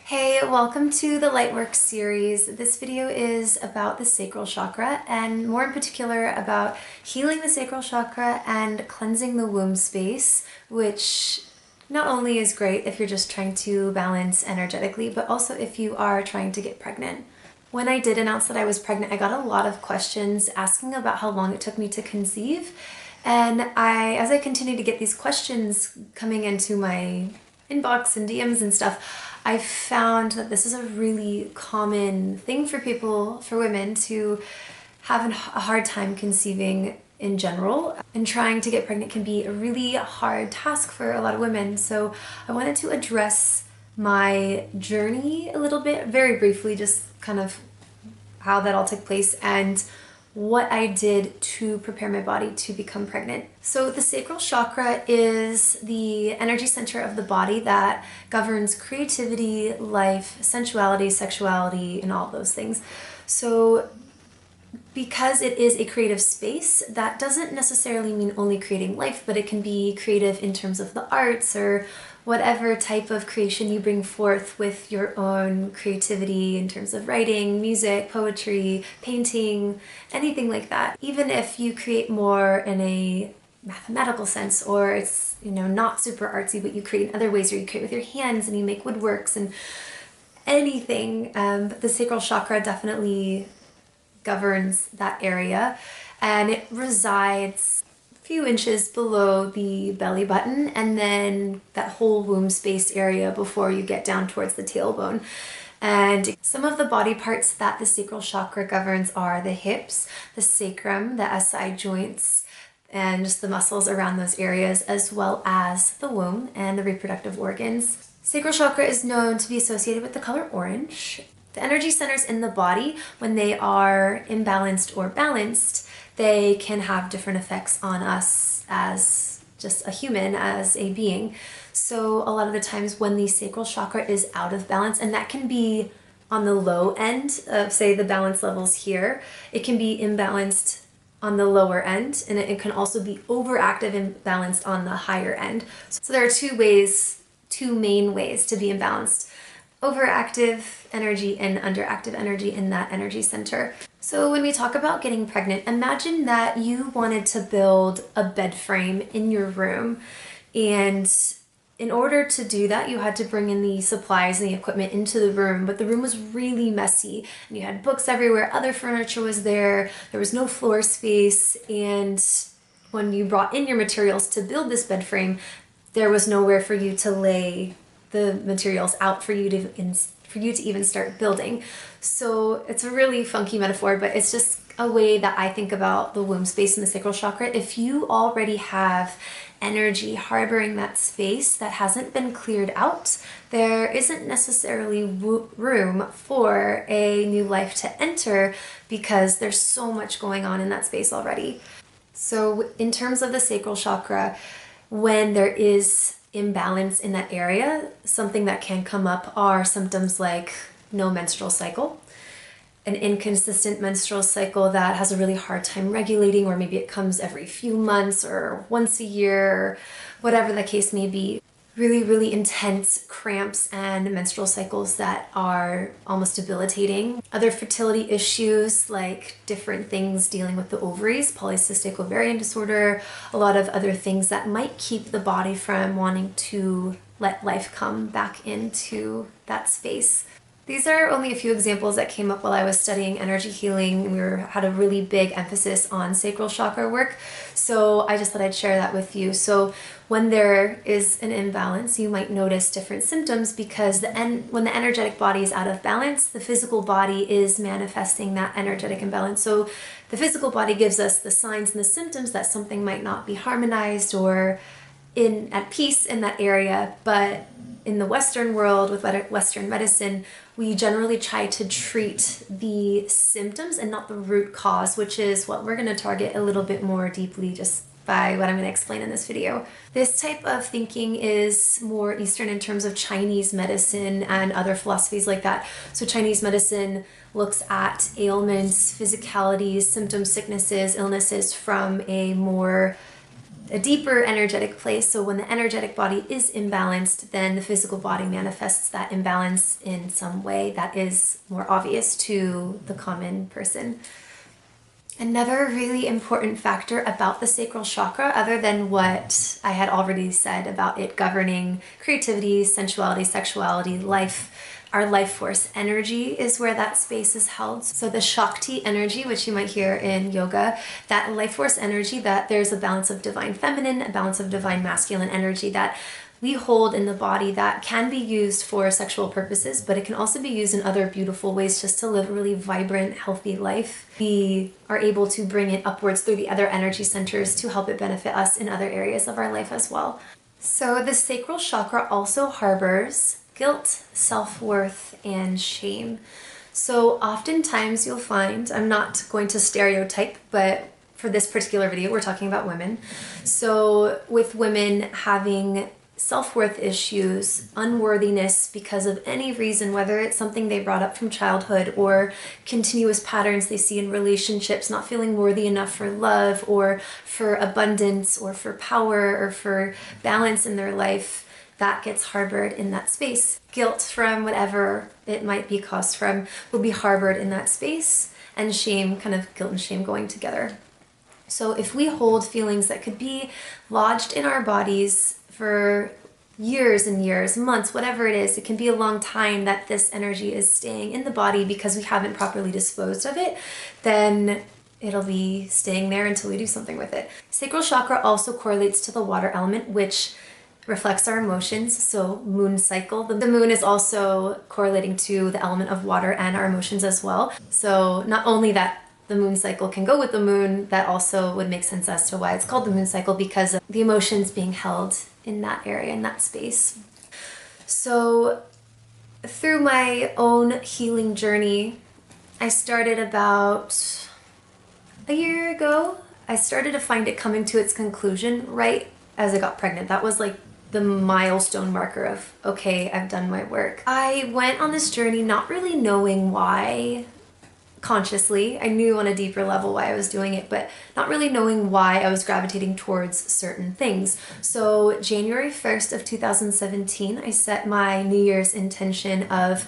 Hey, welcome to the Lightwork series. This video is about the sacral chakra, and more in particular about healing the sacral chakra and cleansing the womb space, which not only is great if you're just trying to balance energetically, but also if you are trying to get pregnant. When I did announce that I was pregnant, I got a lot of questions asking about how long it took me to conceive. And as I continued to get these questions coming into my inbox and DMs and stuff, I found that this is a really common thing for people, for women, to have a hard time conceiving in general. And trying to get pregnant can be a really hard task for a lot of women. So I wanted to address my journey a little bit, very briefly, just kind of how that all took place and what I did to prepare my body to become pregnant. So the sacral chakra is the energy center of the body that governs creativity, life, sensuality, sexuality, and all those things. So because it is a creative space, that doesn't necessarily mean only creating life, but it can be creative in terms of the arts or whatever type of creation you bring forth with your own creativity in terms of writing, music, poetry, painting, anything like that. Even if you create more in a mathematical sense, or it's, not super artsy, but you create in other ways, or you create with your hands and you make woodworks and anything. But the sacral chakra definitely governs that area, and it resides few inches below the belly button and then that whole womb space area before you get down towards the tailbone. And some of the body parts that the sacral chakra governs are the hips, the sacrum, the SI joints, and just the muscles around those areas, as well as the womb and the reproductive organs. Sacral chakra is known to be associated with the color orange. The energy centers in the body, when they are imbalanced or balanced, they can have different effects on us as just a human, as a being. So a lot of the times when the sacral chakra is out of balance, and that can be on the low end of, say, the balance levels here, it can be imbalanced on the lower end, and it can also be overactive and balanced on the higher end. So there are two main ways to be imbalanced: overactive energy and underactive energy in that energy center. So when we talk about getting pregnant, imagine that you wanted to build a bed frame in your room, and in order to do that, you had to bring in the supplies and the equipment into the room, but the room was really messy and you had books everywhere, other furniture was there was no floor space, and when you brought in your materials to build this bed frame, there was nowhere for you to lay the materials out for you to even start building. So it's a really funky metaphor, but it's just a way that I think about the womb space and the sacral chakra. If you already have energy harboring that space that hasn't been cleared out, there isn't necessarily room for a new life to enter, because there's so much going on in that space already. So in terms of the sacral chakra, when there is imbalance in that area, something that can come up are symptoms like no menstrual cycle, an inconsistent menstrual cycle that has a really hard time regulating, or maybe it comes every few months or once a year, or whatever the case may be. Really, really intense cramps and menstrual cycles that are almost debilitating. Other fertility issues, like different things dealing with the ovaries, polycystic ovarian disorder, a lot of other things that might keep the body from wanting to let life come back into that space. These are only a few examples that came up while I was studying energy healing. We had a really big emphasis on sacral chakra work, so I just thought I'd share that with you. So when there is an imbalance, you might notice different symptoms, because when the energetic body is out of balance, the physical body is manifesting that energetic imbalance. So the physical body gives us the signs and the symptoms that something might not be harmonized or at peace in that area. But in the Western world, with Western medicine, we generally try to treat the symptoms and not the root cause, which is what we're going to target a little bit more deeply just by what I'm going to explain in this video. This type of thinking is more Eastern in terms of Chinese medicine and other philosophies like that. So Chinese medicine looks at ailments, physicalities, symptoms, sicknesses, illnesses from a more a deeper energetic place. So when the energetic body is imbalanced, then the physical body manifests that imbalance in some way that is more obvious to the common person. Another really important factor about the sacral chakra, other than what I had already said about it governing creativity, sensuality, sexuality, life, our life force energy, is where that space is held. So the Shakti energy, which you might hear in yoga, that life force energy, that there's a balance of divine feminine, a balance of divine masculine energy that we hold in the body that can be used for sexual purposes, but it can also be used in other beautiful ways just to live a really vibrant, healthy life. We are able to bring it upwards through the other energy centers to help it benefit us in other areas of our life as well. So the sacral chakra also harbors guilt, self-worth, and shame. So oftentimes you'll find, I'm not going to stereotype, but for this particular video, we're talking about women. So with women having self-worth issues, unworthiness because of any reason, whether it's something they brought up from childhood or continuous patterns they see in relationships, not feeling worthy enough for love or for abundance or for power or for balance in their life, that gets harbored in that space. Guilt from whatever it might be caused from will be harbored in that space, and shame, kind of guilt and shame going together. So if we hold feelings that could be lodged in our bodies for years and years, months, whatever it is, it can be a long time that this energy is staying in the body because we haven't properly disposed of it, then it'll be staying there until we do something with it. Sacral chakra also correlates to the water element, which reflects our emotions. So moon cycle, the moon is also correlating to the element of water and our emotions as well. So not only that the moon cycle can go with the moon, that also would make sense as to why it's called the moon cycle, because of the emotions being held in that area, in that space. So through my own healing journey, I started about a year ago. I started to find it coming to its conclusion right as I got pregnant. That was like the milestone marker of, okay, I've done my work. I went on this journey not really knowing why consciously. I knew on a deeper level why I was doing it, but not really knowing why I was gravitating towards certain things. So January 1st of 2017, I set my New Year's intention of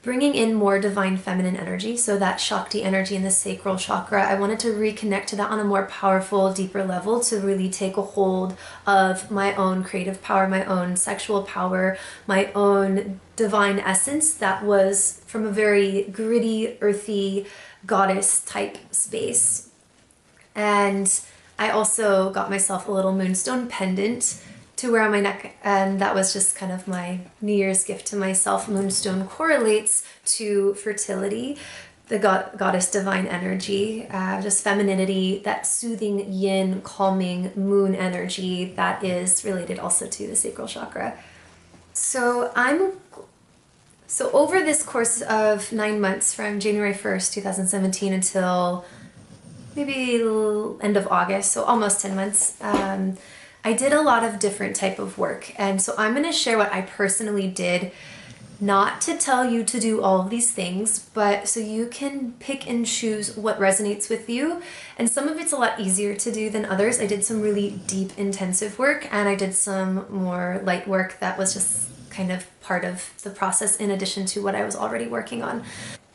bringing in more divine feminine energy. So that Shakti energy in the sacral chakra, I wanted to reconnect to that on a more powerful, deeper level to really take a hold of my own creative power, my own sexual power, my own divine essence that was from a very gritty, earthy, goddess type space. And I also got myself a little moonstone pendant to wear on my neck, and that was just kind of my New Year's gift to myself. Moonstone correlates to fertility, the goddess divine energy, just femininity, that soothing yin, calming moon energy that is related also to the sacral chakra. So over this course of 9 months, from January 1st, 2017 until maybe end of August, so almost 10 months, I did a lot of different type of work. And so I'm going to share what I personally did, not to tell you to do all of these things, but so you can pick and choose what resonates with you. And some of it's a lot easier to do than others. I did some really deep, intensive work, and I did some more light work that was just kind of part of the process in addition to what I was already working on.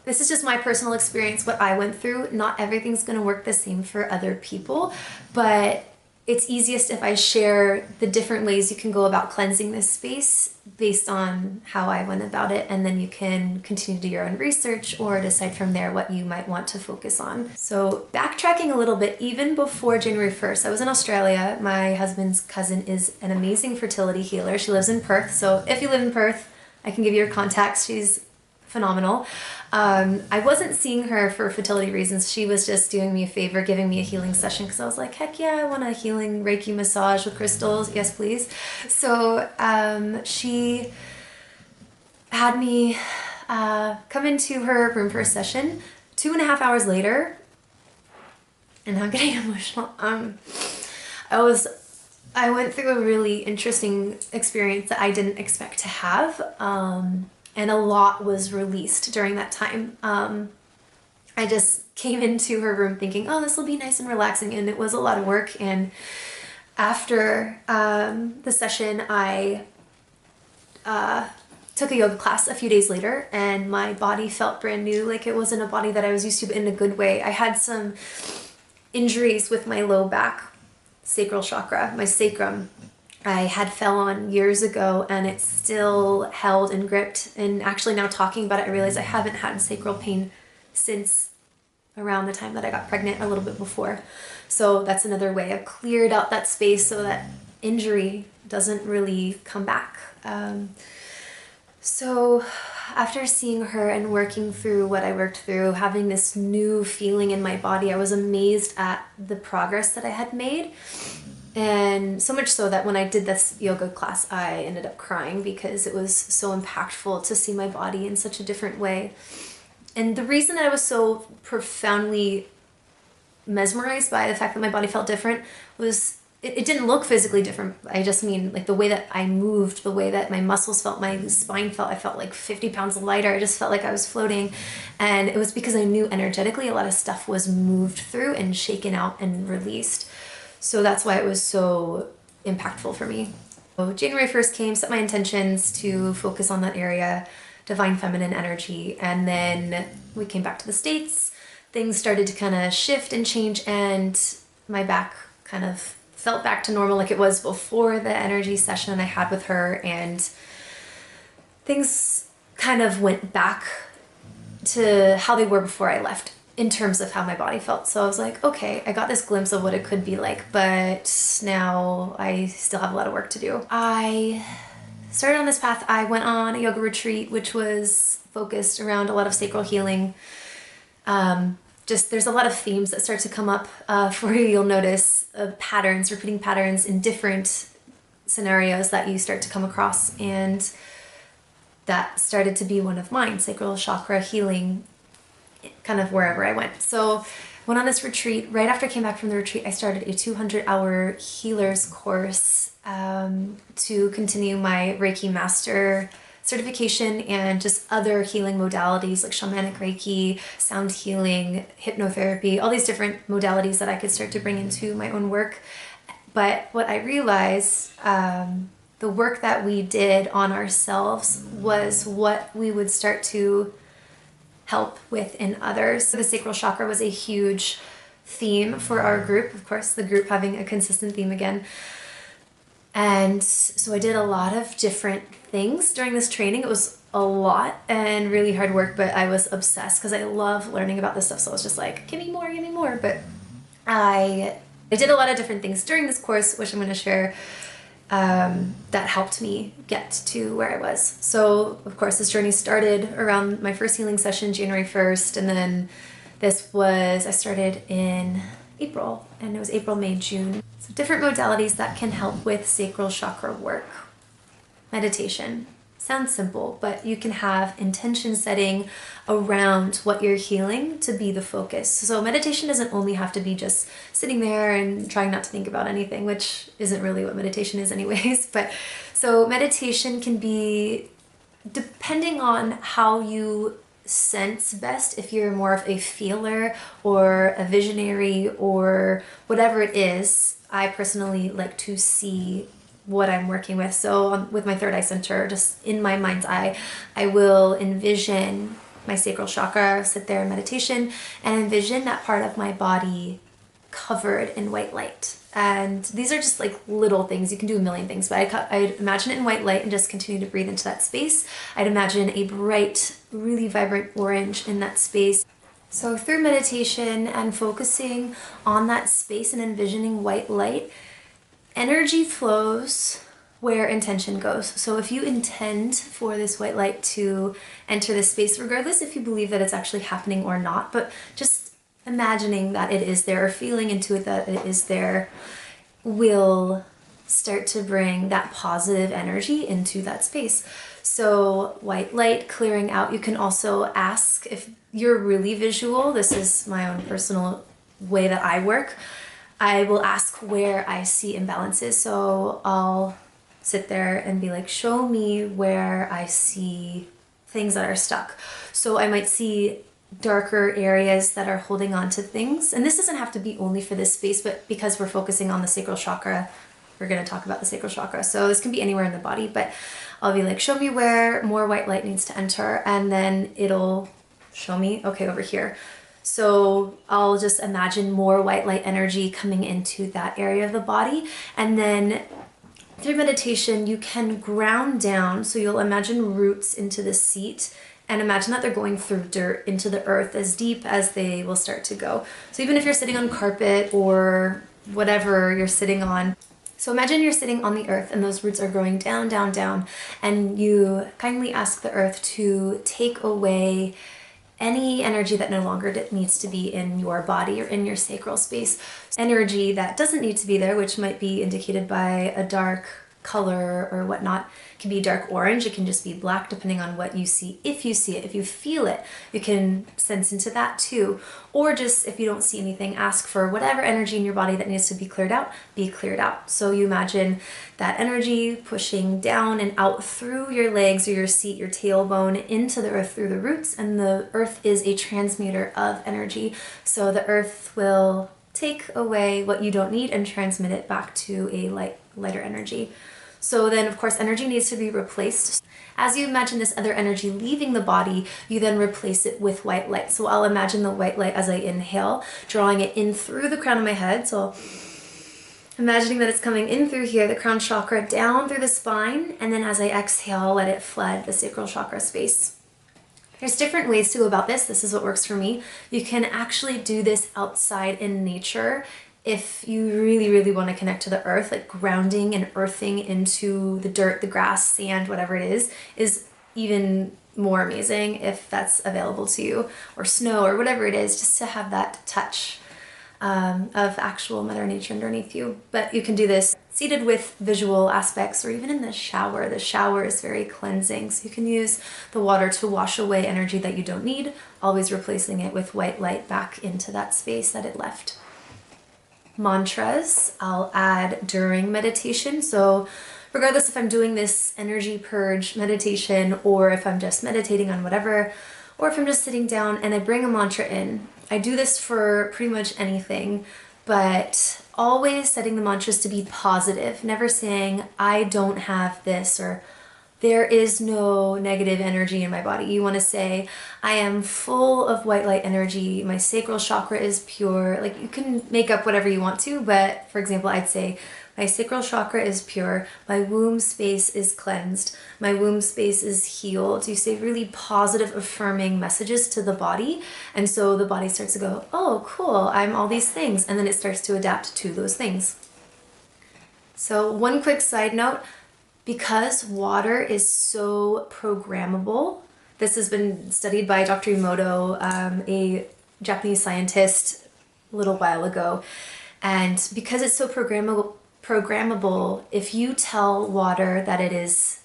This is just my personal experience, what I went through. Not everything's going to work the same for other people, but it's easiest if I share the different ways you can go about cleansing this space based on how I went about it, and then you can continue to do your own research or decide from there what you might want to focus on. So backtracking a little bit, even before January 1st, I was in Australia. My husband's cousin is an amazing fertility healer. She lives in Perth, so if you live in Perth, I can give you her contacts. She's phenomenal. I wasn't seeing her for fertility reasons. She was just doing me a favor, giving me a healing session, because I was like, heck yeah, I want a healing Reiki massage with crystals. Yes, please. So she had me come into her room for a session. 2.5 hours later, and I'm getting emotional, I went through a really interesting experience that I didn't expect to have. And a lot was released during that time. I just came into her room thinking, oh, this will be nice and relaxing, and it was a lot of work. And After the session, I took a yoga class a few days later, and my body felt brand new. Like it wasn't a body that I was used to, but in a good way. I had some injuries with my low back, sacral chakra, my sacrum. I had fell on years ago, and it's still held and gripped. And actually now talking about it, I realize I haven't had sacral pain since around the time that I got pregnant, a little bit before. So that's another way. I've cleared out that space so that injury doesn't really come back. So after seeing her and working through what I worked through, having this new feeling in my body, I was amazed at the progress that I had made. And so much so that when I did this yoga class, I ended up crying because it was so impactful to see my body in such a different way. And the reason I was so profoundly mesmerized by the fact that my body felt different was it didn't look physically different. I just mean like the way that I moved, the way that my muscles felt, my spine felt. I felt like 50 pounds lighter. I just felt like I was floating. And it was because I knew energetically a lot of stuff was moved through and shaken out and released. So that's why it was so impactful for me. So January 1st came, set my intentions to focus on that area, divine feminine energy. And then we came back to the States. Things started to kind of shift and change, and my back kind of felt back to normal like it was before the energy session I had with her, and things kind of went back to how they were before I left in terms of how my body felt. So I was like, okay, I got this glimpse of what it could be like, but now I still have a lot of work to do. I started on this path. I went on a yoga retreat, which was focused around a lot of sacral healing. Just there's a lot of themes that start to come up for you. You'll notice patterns, repeating patterns in different scenarios that you start to come across, and that started to be one of mine, sacral chakra healing, kind of wherever I went. So went on this retreat. Right after I came back from the retreat, I started a 200-hour healers course to continue my Reiki master certification and just other healing modalities like shamanic Reiki, sound healing, hypnotherapy, all these different modalities that I could start to bring into my own work. But what I realized, the work that we did on ourselves was what we would start to help with in others. So the sacral chakra was a huge theme for our group, of course, the group having a consistent theme again. And so I did a lot of different things during this training. It was a lot and really hard work, but I was obsessed because I love learning about this stuff. So I was just like, give me more, give me more. But I did a lot of different things during this course, which I'm going to share, that helped me get to where I was. So of course, this journey started around my first healing session, January 1st. And then I started in April, and it was April, May, June. So different modalities that can help with sacral chakra work. Meditation. Sounds simple, but you can have intention setting around what you're healing to be the focus. So meditation doesn't only have to be just sitting there and trying not to think about anything, which isn't really what meditation is anyways. But so meditation can be, depending on how you sense best, if you're more of a feeler or a visionary or whatever it is. I personally like to see what I'm working with. So with my third eye center, just in my mind's eye, I will envision my sacral chakra, sit there in meditation, and envision that part of my body covered in white light. And these are just like little things. You can do a million things, but I'd imagine it in white light and just continue to breathe into that space. I'd imagine a bright, really vibrant orange in that space. So through meditation and focusing on that space and envisioning white light, energy flows where intention goes. So if you intend for this white light to enter this space, regardless if you believe that it's actually happening or not, but just imagining that it is there or feeling into it that it is there will start to bring that positive energy into that space. So white light clearing out. You can also ask, if you're really visual, this is my own personal way that I work, I will ask where I see imbalances. So I'll sit there and be like, show me where I see things that are stuck. So I might see darker areas that are holding on to things. And this doesn't have to be only for this space, but because we're focusing on the sacral chakra, we're going to talk about the sacral chakra. So this can be anywhere in the body, but I'll be like, show me where more white light needs to enter, and then it'll show me, okay, over here. So I'll just imagine more white light energy coming into that area of the body. And then through meditation, you can ground down. So you'll imagine roots into the seat and imagine that they're going through dirt into the earth as deep as they will start to go. So even if you're sitting on carpet or whatever you're sitting on, so imagine you're sitting on the earth and those roots are growing down, down, down, and you kindly ask the earth to take away any energy that no longer needs to be in your body or in your sacral space. Energy that doesn't need to be there, which might be indicated by a dark color or whatnot. It can be dark orange, it can just be black depending on what you see. If you see it, if you feel it, you can sense into that too. Or just if you don't see anything, ask for whatever energy in your body that needs to be cleared out. So you imagine that energy pushing down and out through your legs or your seat, your tailbone, into the earth through the roots, and the earth is a transmuter of energy. So the earth will take away what you don't need and transmit it back to a lighter energy. So then, of course, energy needs to be replaced. As you imagine this other energy leaving the body, you then replace it with white light. So I'll imagine the white light as I inhale, drawing it in through the crown of my head. So imagining that it's coming in through here, the crown chakra, down through the spine, and then as I exhale, let it flood the sacral chakra space. There's different ways to go about this. This is what works for me. You can actually do this outside in nature. If you really, really want to connect to the earth, like grounding and earthing into the dirt, the grass, sand, whatever it is even more amazing if that's available to you, or snow or whatever it is, just to have that touch of actual Mother Nature underneath you. But you can do this seated with visual aspects or even in the shower. The shower is very cleansing, so you can use the water to wash away energy that you don't need, always replacing it with white light back into that space that it left. Mantras I'll add during meditation. So regardless if I'm doing this energy purge meditation or if I'm just meditating on whatever, or if I'm just sitting down and I bring a mantra in. I do this for pretty much anything, but always setting the mantras to be positive, never saying I don't have this or there is no negative energy in my body. You want to say, I am full of white light energy. My sacral chakra is pure. Like, you can make up whatever you want to, but for example, I'd say, my sacral chakra is pure. My womb space is cleansed. My womb space is healed. You say really positive, affirming messages to the body. And so the body starts to go, oh, cool, I'm all these things. And then it starts to adapt to those things. So one quick side note, because water is so programmable, this has been studied by Dr. Emoto, a Japanese scientist, a little while ago. And because it's so programmable, if you tell water that it is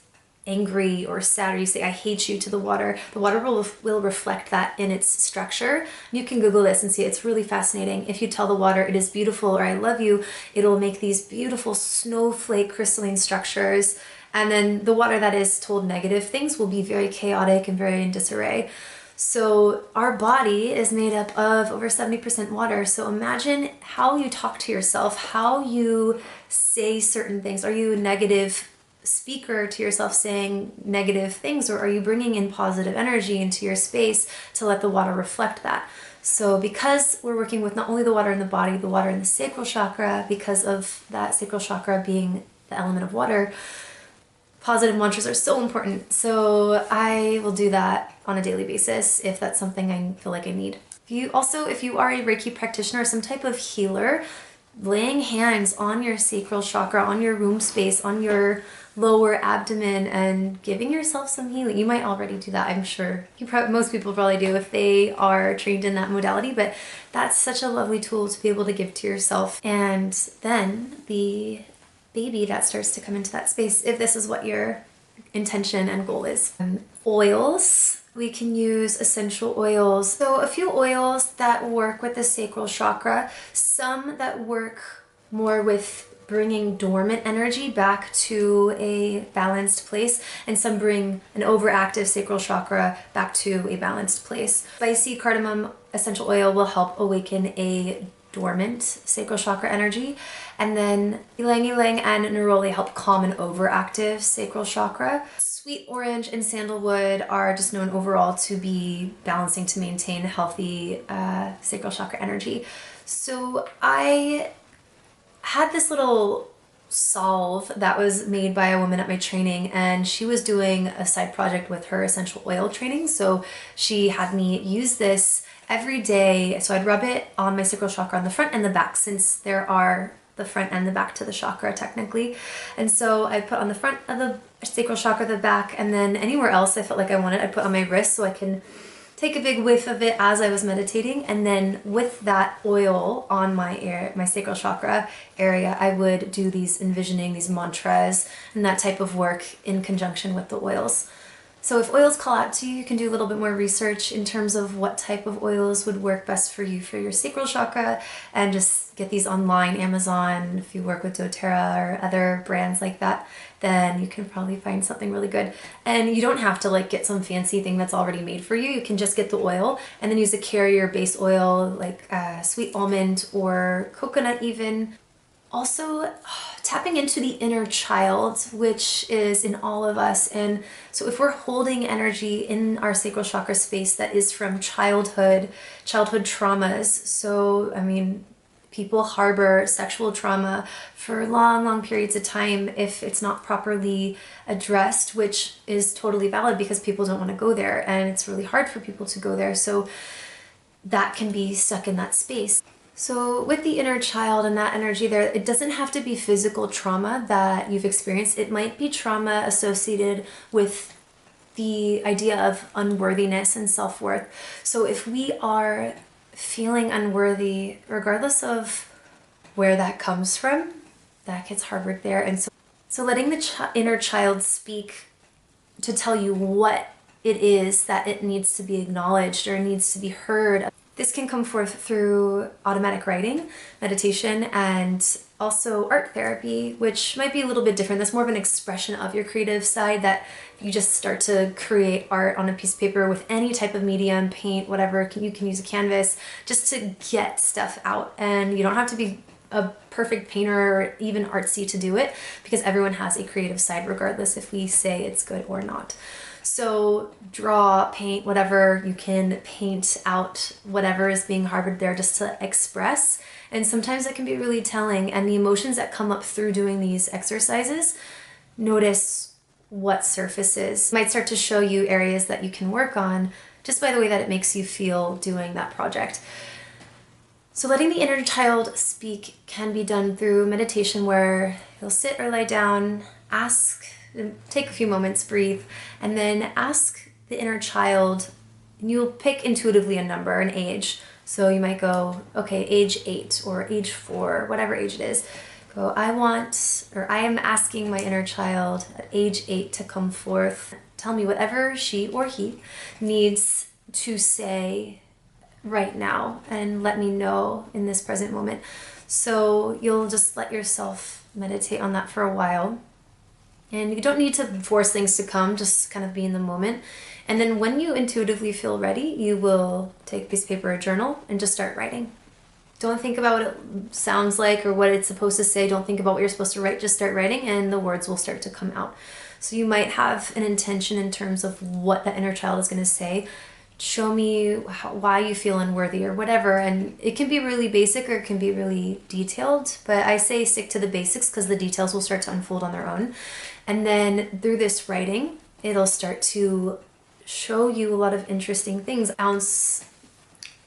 angry or sad, or you say, I hate you to the water will reflect that in its structure. You can Google this and see it's really fascinating. If you tell the water it is beautiful or I love you, it'll make these beautiful snowflake crystalline structures. And then the water that is told negative things will be very chaotic and very in disarray. So our body is made up of over 70% water. So imagine how you talk to yourself, how you say certain things. Are you a negative speaker to yourself saying negative things, or are you bringing in positive energy into your space to let the water reflect that? So because we're working with not only the water in the body, the water in the sacral chakra, because of that sacral chakra being the element of water, positive mantras are so important. So I will do that on a daily basis if that's something I feel like I need. If you are a Reiki practitioner or some type of healer, laying hands on your sacral chakra, on your womb space, on your lower abdomen, and giving yourself some healing. You might already do that, I'm sure. Most people probably do if they are trained in that modality, but that's such a lovely tool to be able to give to yourself. And then the baby that starts to come into that space, if this is what your intention and goal is. Oils. We can use essential oils. So a few oils that work with the sacral chakra, some that work more with bringing dormant energy back to a balanced place, and some bring an overactive sacral chakra back to a balanced place. Spicy cardamom essential oil will help awaken a dormant sacral chakra energy, and then ylang ylang and neroli help calm an overactive sacral chakra. Sweet orange and sandalwood are just known overall to be balancing, to maintain healthy sacral chakra energy. So I had this little salve that was made by a woman at my training, and she was doing a side project with her essential oil training. So she had me use this every day. So I'd rub it on my sacral chakra on the front and the back, since there are the front and the back to the chakra technically. And so I put on the front of the sacral chakra, the back, and then anywhere else I felt like I wanted, I put on my wrist so I can take a big whiff of it as I was meditating. And then with that oil on my sacral chakra area, I would do these envisioning, these mantras, and that type of work in conjunction with the oils. So if oils call out to you, you can do a little bit more research in terms of what type of oils would work best for you for your sacral chakra, and just get these online, Amazon. If you work with doTERRA or other brands like that, then you can probably find something really good. And you don't have to like get some fancy thing that's already made for you. You can just get the oil and then use a carrier base oil like sweet almond or coconut even. Also, tapping into the inner child, which is in all of us. And so if we're holding energy in our sacral chakra space that is from childhood traumas, so I mean, people harbor sexual trauma for long, long periods of time if it's not properly addressed, which is totally valid because people don't want to go there, and it's really hard for people to go there. So that can be stuck in that space. So with the inner child and that energy there, it doesn't have to be physical trauma that you've experienced. It might be trauma associated with the idea of unworthiness and self-worth. So if we are feeling unworthy, regardless of where that comes from, that gets harbored there. And so letting the inner child speak to tell you what it is that it needs to be acknowledged or needs to be heard. This can come forth through automatic writing, meditation, and also art therapy, which might be a little bit different. That's more of an expression of your creative side, that you just start to create art on a piece of paper with any type of medium, paint, whatever. You can use a canvas just to get stuff out. And you don't have to be a perfect painter or even artsy to do it, because everyone has a creative side regardless if we say it's good or not. So draw, paint, whatever, you can paint out whatever is being harbored there just to express. And sometimes it can be really telling, and the emotions that come up through doing these exercises, notice what surfaces. It might start to show you areas that you can work on just by the way that it makes you feel doing that project. So letting the inner child speak can be done through meditation, where you'll sit or lie down, take a few moments, breathe, and then ask the inner child, and you'll pick intuitively a number, an age. So you might go, okay, age 8 or age 4, whatever age it is. Go, I am asking my inner child at age 8 to come forth. Tell me whatever she or he needs to say right now, and let me know in this present moment. So you'll just let yourself meditate on that for a while. And you don't need to force things to come, just kind of be in the moment. And then when you intuitively feel ready, you will take a piece of paper or journal and just start writing. Don't think about what it sounds like or what it's supposed to say. Don't think about what you're supposed to write. Just start writing and the words will start to come out. So you might have an intention in terms of what that inner child is going to say. Show me why you feel unworthy or whatever. And it can be really basic or it can be really detailed, but I say stick to the basics because the details will start to unfold on their own. And then through this writing, it'll start to show you a lot of interesting things. I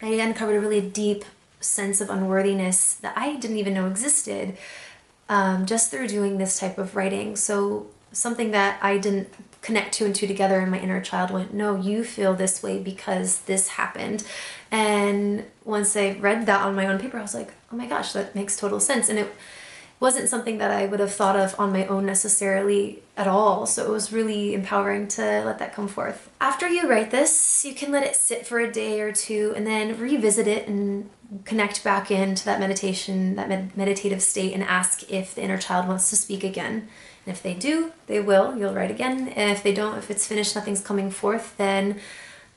uncovered a really deep sense of unworthiness that I didn't even know existed just through doing this type of writing. So something that I didn't connect two and two together, and my inner child went, no, you feel this way because this happened. And once I read that on my own paper, I was like, oh my gosh, that makes total sense. And it wasn't something that I would have thought of on my own necessarily at all. So it was really empowering to let that come forth. After you write this, you can let it sit for a day or two and then revisit it and connect back into that meditation, that meditative state, and ask if the inner child wants to speak again. And if they do, they will. You'll write again. And if they don't, if it's finished, nothing's coming forth, then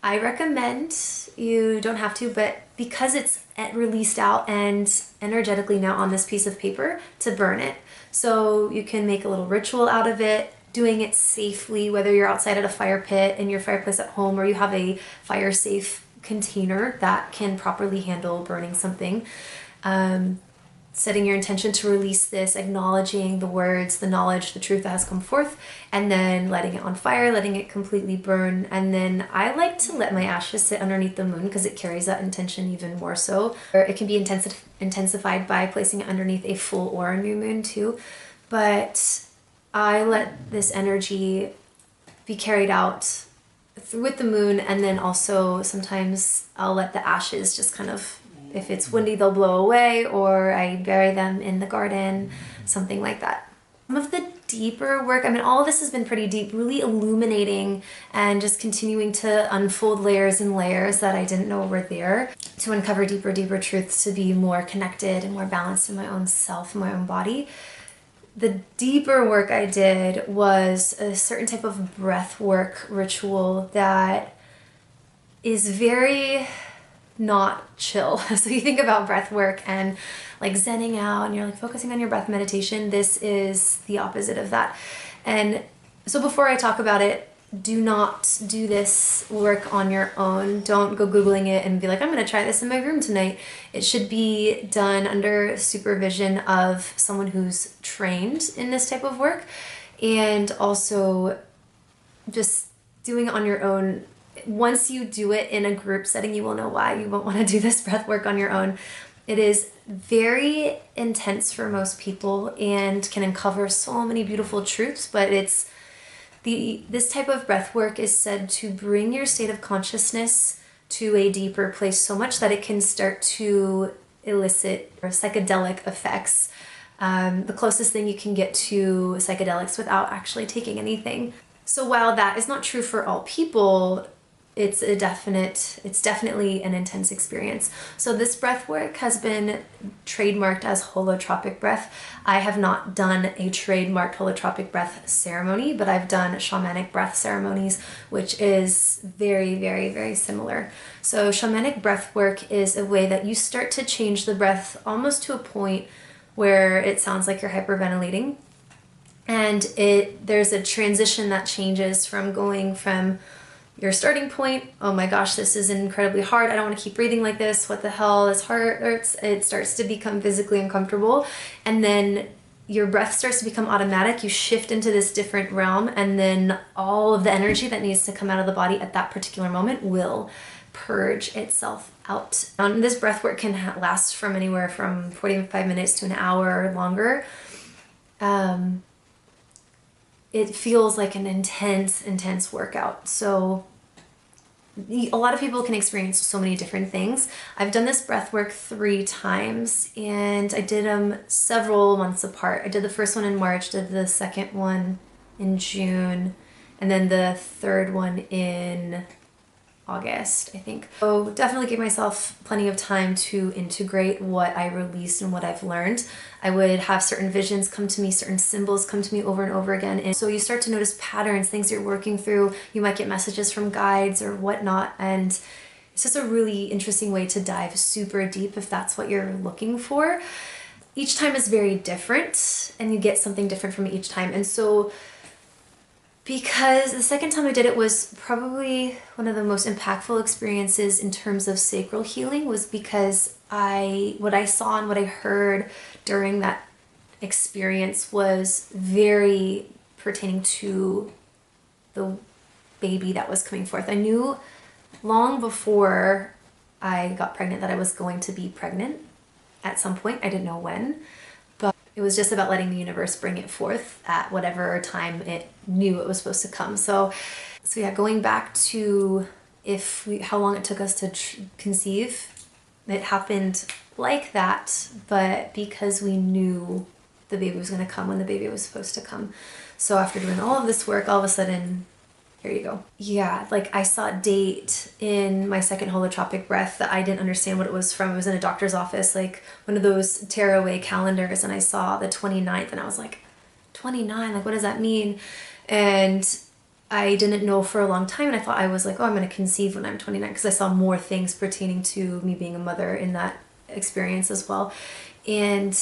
I recommend, you don't have to, but because it's released out and energetically now on this piece of paper, to burn it. So you can make a little ritual out of it, doing it safely, whether you're outside at a fire pit, in your fireplace at home, or you have a fire safe container that can properly handle burning something. Setting your intention to release this, acknowledging the words, the knowledge, the truth that has come forth, and then letting it on fire, letting it completely burn. And then I like to let my ashes sit underneath the moon because it carries that intention even more so. Or it can be intensified by placing it underneath a full or a new moon too. But I let this energy be carried out with the moon, and then also sometimes I'll let the ashes just kind of, if it's windy, they'll blow away, or I bury them in the garden, something like that. Some of the deeper work, I mean, all of this has been pretty deep, really illuminating and just continuing to unfold layers and layers that I didn't know were there, to uncover deeper truths, to be more connected and more balanced in my own self, in my own body. The deeper work I did was a certain type of breath work ritual that is very not chill. So you think about breath work and like zenning out and you're like focusing on your breath meditation. This is the opposite of that. And so before I talk about it, do not do this work on your own. Don't go Googling it and be like, I'm going to try this in my room tonight. It should be done under supervision of someone who's trained in this type of work, and also just doing it on your own. Once you do it in a group setting, you will know why you won't want to do this breath work on your own. It is very intense for most people and can uncover so many beautiful truths, but this type of breath work is said to bring your state of consciousness to a deeper place so much that it can start to elicit psychedelic effects. The closest thing you can get to psychedelics without actually taking anything. So while that is not true for all people, it's definitely an intense experience. So this breath work has been trademarked as holotropic breath. I have not done a trademarked holotropic breath ceremony, but I've done shamanic breath ceremonies, which is very similar. So shamanic breath work is a way that you start to change the breath almost to a point where it sounds like you're hyperventilating. And there's a transition that changes from going from your starting point, oh my gosh, this is incredibly hard, I don't want to keep breathing like this, what the hell, this heart hurts, it starts to become physically uncomfortable, and then your breath starts to become automatic, you shift into this different realm, and then all of the energy that needs to come out of the body at that particular moment will purge itself out. This breath work can last from anywhere from 45 minutes to an hour or longer. It feels like an intense workout. So a lot of people can experience so many different things. I've done this breath work 3 times, and I did them several months apart. I did the first one in March, did the second one in June, and then the third one in August, I think. So definitely give myself plenty of time to integrate what I released and what I've learned. I would have certain visions come to me, certain symbols come to me over and over again. And so you start to notice patterns, things you're working through. You might get messages from guides or whatnot. And it's just a really interesting way to dive super deep if that's what you're looking for. Each time is very different and you get something different from each time. And so because the second time I did it was probably one of the most impactful experiences in terms of sacral healing, was because what I saw and what I heard during that experience was very pertaining to the baby that was coming forth. I knew long before I got pregnant that I was going to be pregnant at some point. I didn't know when. It was just about letting the universe bring it forth at whatever time it knew it was supposed to come. So yeah, going back to how long it took us to conceive, it happened like that, but because we knew the baby was going to come when the baby was supposed to come. So after doing all of this work, all of a sudden, here you go. Yeah, like I saw a date in my second holotropic breath that I didn't understand what it was from. It was in a doctor's office, like one of those tearaway calendars, and I saw the 29th and I was like, 29, like what does that mean? And I didn't know for a long time, and I thought I was like, oh, I'm going to conceive when I'm 29, because I saw more things pertaining to me being a mother in that experience as well. And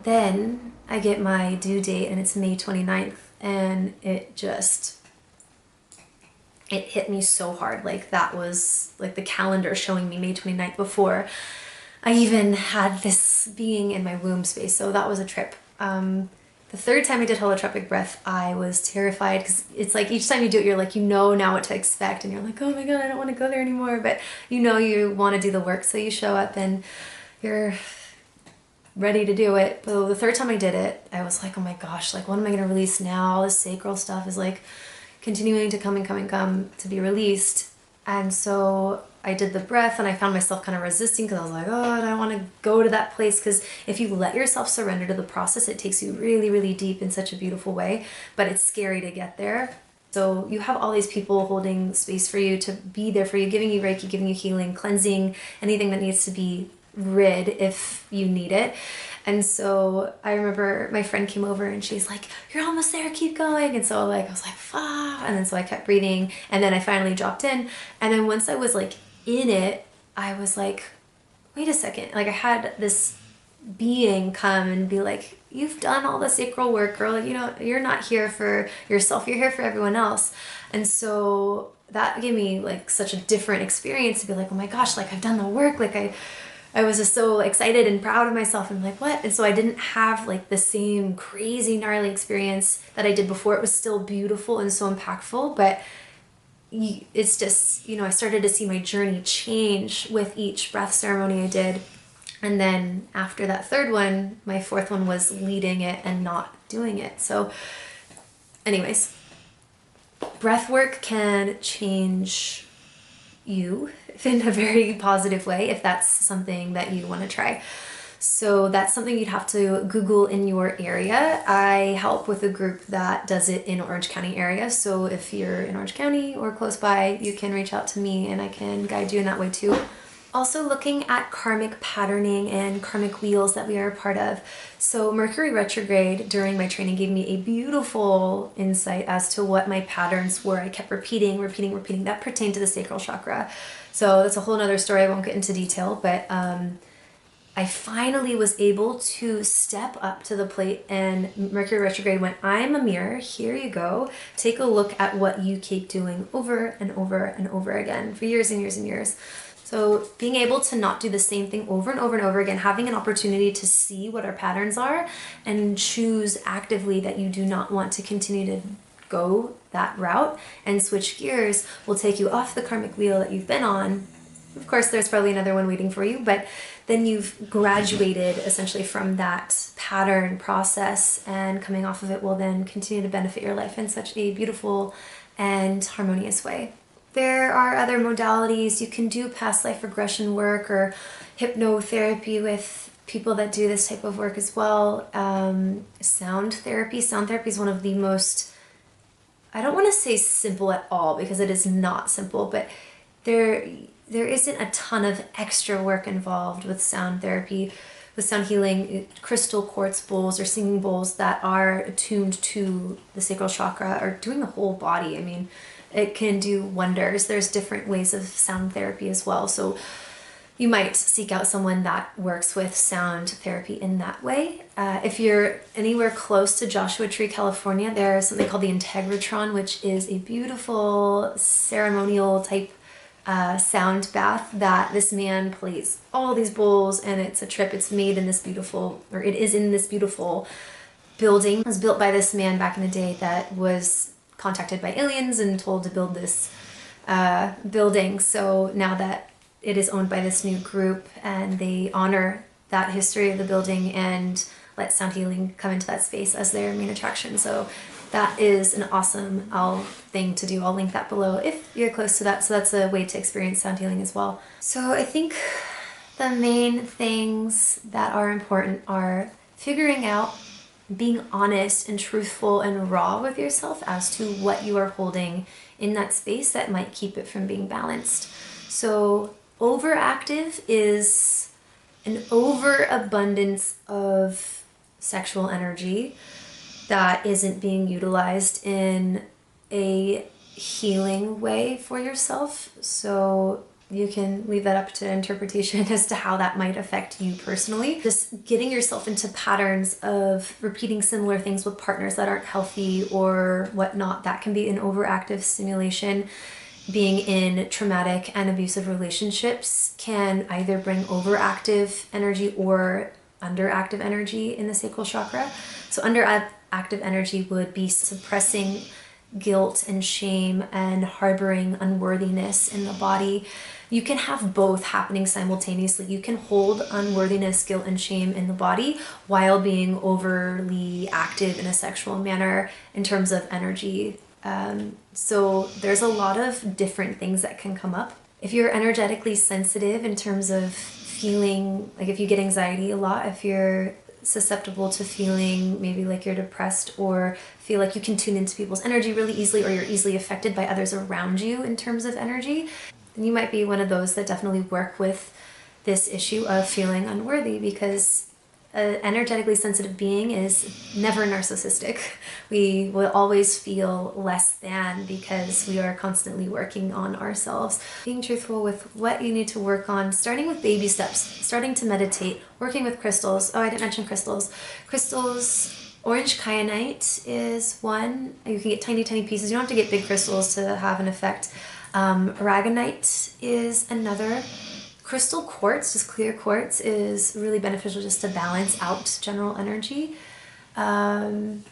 then I get my due date and it's May 29th, and it hit me so hard. Like that was like the calendar showing me May 29th before I even had this being in my womb space. So that was a trip. The third time I did holotropic breath, I was terrified, because it's like each time you do it, you're like, you know now what to expect, and you're like, oh my god, I don't want to go there anymore, but you know you want to do the work, so you show up and you're ready to do it. But the third time I did it, I was like, oh my gosh, like what am I going to release now? All this sacral stuff is like continuing to come and come and come to be released. And so I did the breath, and I found myself kind of resisting, because I was like, oh, I don't want to go to that place, because if you let yourself surrender to the process, it takes you really, really deep in such a beautiful way, but it's scary to get there. So you have all these people holding space for you, to be there for you, giving you Reiki, giving you healing, cleansing, anything that needs to be rid if you need it. And so I remember my friend came over and she's like, you're almost there, keep going. And so like I was like, fuck. And then so I kept breathing, and then I finally dropped in. And then once I was like in it, I was like, wait a second. Like I had this being come and be like, you've done all the sacral work, girl. Like, you know, you're not here for yourself, you're here for everyone else. And so that gave me like such a different experience, to be like, oh my gosh, like I've done the work. Like I was just so excited and proud of myself, and like, what? And so I didn't have like the same crazy gnarly experience that I did before. It was still beautiful and so impactful, but it's just, you know, I started to see my journey change with each breath ceremony I did. And then after that third one, my fourth one was leading it and not doing it. So anyways, breath work can change you in a very positive way if that's something that you want to try. So that's something you'd have to Google in your area. I help with a group that does it in Orange County area. So if you're in Orange County or close by, you can reach out to me and I can guide you in that way too. Also looking at karmic patterning and karmic wheels that we are a part of. So Mercury retrograde during my training gave me a beautiful insight as to what my patterns were. I kept repeating. That pertained to the sacral chakra. So that's a whole nother story. I won't get into detail, but I finally was able to step up to the plate, and Mercury retrograde went, I'm a mirror, here you go. Take a look at what you keep doing over and over and over again for years and years and years. So being able to not do the same thing over and over and over again, having an opportunity to see what our patterns are and choose actively that you do not want to continue to go that route and switch gears, will take you off the karmic wheel that you've been on. Of course, there's probably another one waiting for you, but then you've graduated essentially from that pattern process, and coming off of it will then continue to benefit your life in such a beautiful and harmonious way. There are other modalities. You can do past life regression work or hypnotherapy with people that do this type of work as well. Sound therapy. Sound therapy is one of the most, I don't want to say simple at all, because it is not simple, but there isn't a ton of extra work involved with sound therapy, with sound healing. Crystal quartz bowls or singing bowls that are attuned to the sacral chakra are doing the whole body. I mean, it can do wonders. There's different ways of sound therapy as well. So you might seek out someone that works with sound therapy in that way. If you're anywhere close to Joshua Tree, California, there's something called the Integratron, which is a beautiful ceremonial type sound bath that this man plays all these bowls, and it's a trip. It's made in this beautiful, or it is in this beautiful building. It was built by this man back in the day that was contacted by aliens and told to build this building. So now that it is owned by this new group, and they honor that history of the building and let sound healing come into that space as their main attraction. So that is an awesome thing to do. I'll link that below if you're close to that. So that's a way to experience sound healing as well. So I think the main things that are important are figuring out, being honest and truthful and raw with yourself as to what you are holding in that space that might keep it from being balanced. So overactive is an overabundance of sexual energy that isn't being utilized in a healing way for yourself. So you can leave that up to interpretation as to how that might affect you personally. Just getting yourself into patterns of repeating similar things with partners that aren't healthy or whatnot, that can be an overactive stimulation. Being in traumatic and abusive relationships can either bring overactive energy or underactive energy in the sacral chakra. So underactive energy would be suppressing guilt and shame and harboring unworthiness in the body. You can have both happening simultaneously. You can hold unworthiness, guilt, and shame in the body while being overly active in a sexual manner in terms of energy. So there's a lot of different things that can come up. If you're energetically sensitive in terms of feeling, like if you get anxiety a lot, if you're susceptible to feeling maybe like you're depressed or feel like you can tune into people's energy really easily, or you're easily affected by others around you in terms of energy, then you might be one of those that definitely work with this issue of feeling unworthy, because an energetically sensitive being is never narcissistic. We will always feel less than because we are constantly working on ourselves. Being truthful with what you need to work on, starting with baby steps, starting to meditate, working with crystals. Oh, I didn't mention crystals. Crystals, orange kyanite is one. You can get tiny, tiny pieces. You don't have to get big crystals to have an effect. Aragonite is another. Crystal quartz, just clear quartz, is really beneficial just to balance out general energy. There's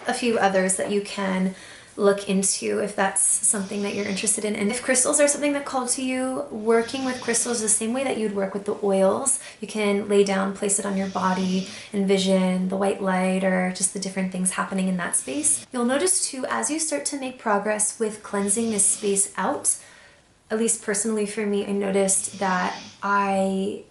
a few others that you can look into if that's something that you're interested in. And if crystals are something that call to you, working with crystals the same way that you'd work with the oils. You can lay down, place it on your body, envision the white light or just the different things happening in that space. You'll notice too, as you start to make progress with cleansing this space out, at least personally for me, I noticed that my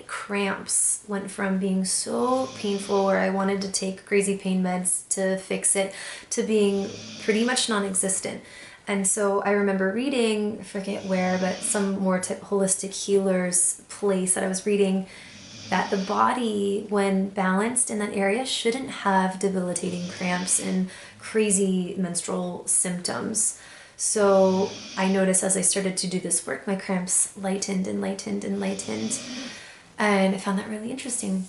cramps went from being so painful where I wanted to take crazy pain meds to fix it to being pretty much non-existent. And so I remember reading, I forget where, but some more holistic healer's place that I was reading, that the body, when balanced in that area, shouldn't have debilitating cramps and crazy menstrual symptoms. So I noticed as I started to do this work, my cramps lightened and lightened and lightened. And I found that really interesting.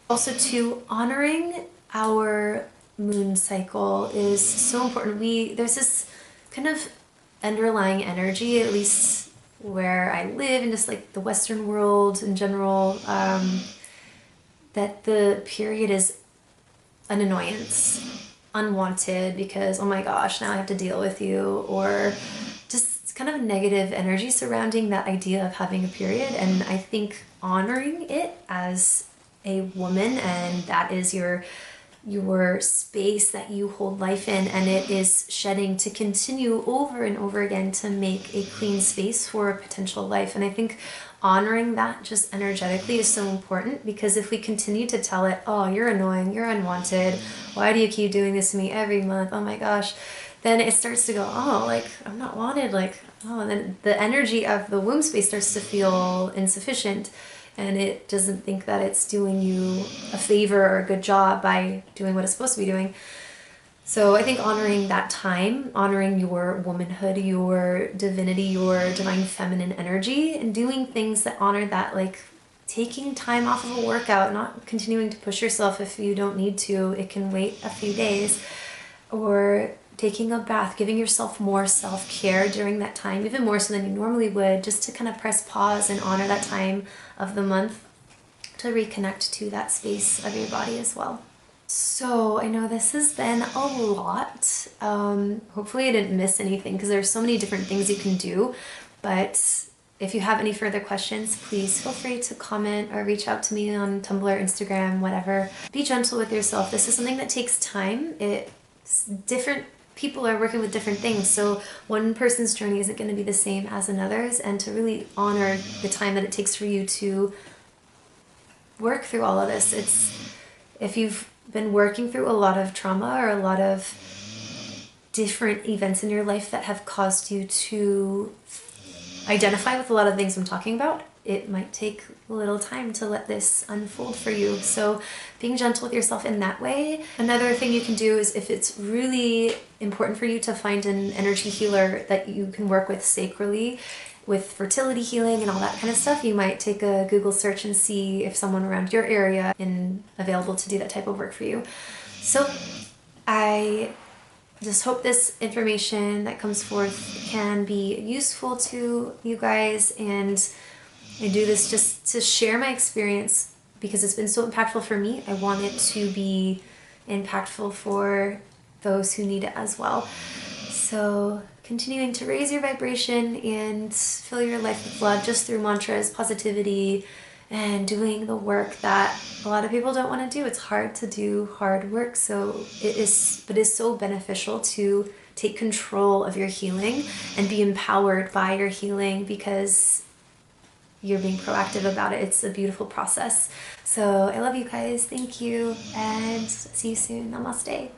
Also too, honoring our moon cycle is so important. There's this kind of underlying energy, at least where I live and just like the Western world in general, that the period is an annoyance. Unwanted, because oh my gosh, now I have to deal with you, or just kind of negative energy surrounding that idea of having a period. And I think honoring it as a woman, and that is your space that you hold life in, and it is shedding to continue over and over again to make a clean space for a potential life. And I think honoring that just energetically is so important, because if we continue to tell it, oh, you're annoying, you're unwanted, why do you keep doing this to me every month, oh my gosh, then it starts to go, oh, like, I'm not wanted, like, oh, and then the energy of the womb space starts to feel insufficient, and it doesn't think that it's doing you a favor or a good job by doing what it's supposed to be doing. So I think honoring that time, honoring your womanhood, your divinity, your divine feminine energy, and doing things that honor that, like taking time off of a workout, not continuing to push yourself if you don't need to, it can wait a few days, or taking a bath, giving yourself more self-care during that time, even more so than you normally would, just to kind of press pause and honor that time of the month to reconnect to that space of your body as well. So I know this has been a lot. Hopefully I didn't miss anything, because there's so many different things you can do. But if you have any further questions, please feel free to comment or reach out to me on Tumblr, Instagram, whatever. Be gentle with yourself. This is something that takes time. Different people are working with different things. So one person's journey isn't going to be the same as another's, and to really honor the time that it takes for you to work through all of this. If you've been working through a lot of trauma or a lot of different events in your life that have caused you to identify with a lot of things I'm talking about, it might take a little time to let this unfold for you. So being gentle with yourself in that way. Another thing you can do is, if it's really important for you to find an energy healer that you can work with sacrally, with fertility healing and all that kind of stuff, you might take a Google search and see if someone around your area is available to do that type of work for you. So I just hope this information that comes forth can be useful to you guys, and I do this just to share my experience because it's been so impactful for me. I want it to be impactful for those who need it as well. So continuing to raise your vibration and fill your life with love just through mantras, positivity, and doing the work that a lot of people don't want to do. It's hard to do hard work, so it's so beneficial to take control of your healing and be empowered by your healing because you're being proactive about it. It's a beautiful process. So I love you guys. Thank you, and see you soon. Namaste.